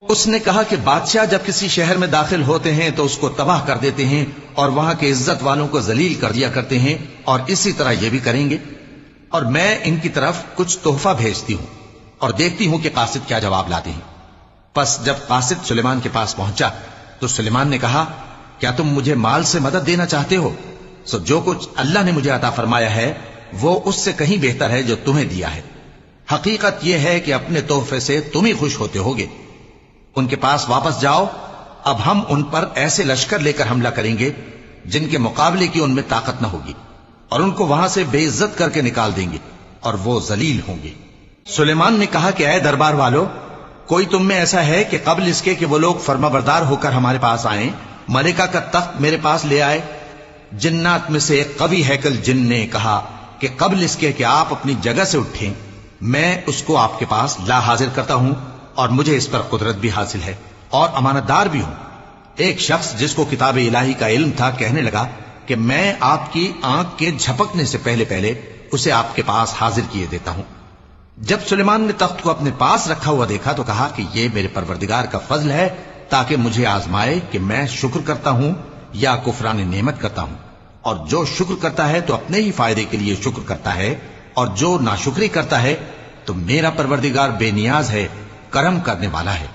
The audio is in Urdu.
اس نے کہا کہ بادشاہ جب کسی شہر میں داخل ہوتے ہیں تو اس کو تباہ کر دیتے ہیں اور وہاں کے عزت والوں کو ذلیل کر دیا کرتے ہیں، اور اسی طرح یہ بھی کریں گے، اور میں ان کی طرف کچھ تحفہ بھیجتی ہوں اور دیکھتی ہوں کہ قاصد کیا جواب لاتے ہیں۔ پس جب قاصد سلیمان کے پاس پہنچا تو سلیمان نے کہا، کیا تم مجھے مال سے مدد دینا چاہتے ہو؟ سو جو کچھ اللہ نے مجھے عطا فرمایا ہے وہ اس سے کہیں بہتر ہے جو تمہیں دیا ہے۔ حقیقت یہ ہے کہ اپنے تحفے سے تم ہی خوش ہوتے ہوگے۔ ان کے پاس واپس جاؤ، اب ہم ان پر ایسے لشکر لے کر حملہ کریں گے جن کے مقابلے کی ان میں طاقت نہ ہوگی، اور ان کو وہاں سے بے عزت کر کے نکال دیں گے اور وہ ذلیل ہوں گے۔ سلیمان نے کہا کہ اے دربار والو، کوئی تم میں ایسا ہے کہ قبل اس کے کہ وہ لوگ فرما بردار ہو کر ہمارے پاس آئیں، ملکہ کا تخت میرے پاس لے آئے؟ جنات میں سے ایک قوی ہیکل جن نے کہا کہ قبل اس کے کہ آپ اپنی جگہ سے اٹھیں میں اس کو آپ کے پاس لا حاضر کرتا ہوں، اور مجھے اس پر قدرت بھی حاصل ہے اور امانت دار بھی ہوں۔ ایک شخص جس کو کتاب الہی کا علم تھا کہنے لگا کہ میں آپ کی آنکھ کے جھپکنے سے پہلے پہلے اسے آپ کے پاس حاضر کیے دیتا ہوں۔ جب سلیمان نے تخت کو اپنے پاس رکھا ہوا دیکھا تو کہا کہ یہ میرے پروردگار کا فضل ہے تاکہ مجھے آزمائے کہ میں شکر کرتا ہوں یا کفران نعمت کرتا ہوں، اور جو شکر کرتا ہے تو اپنے ہی فائدے کے لیے شکر کرتا ہے، اور جو ناشکری کرتا ہے تو میرا پروردگار بے نیاز ہے، کرم کرنے والا ہے۔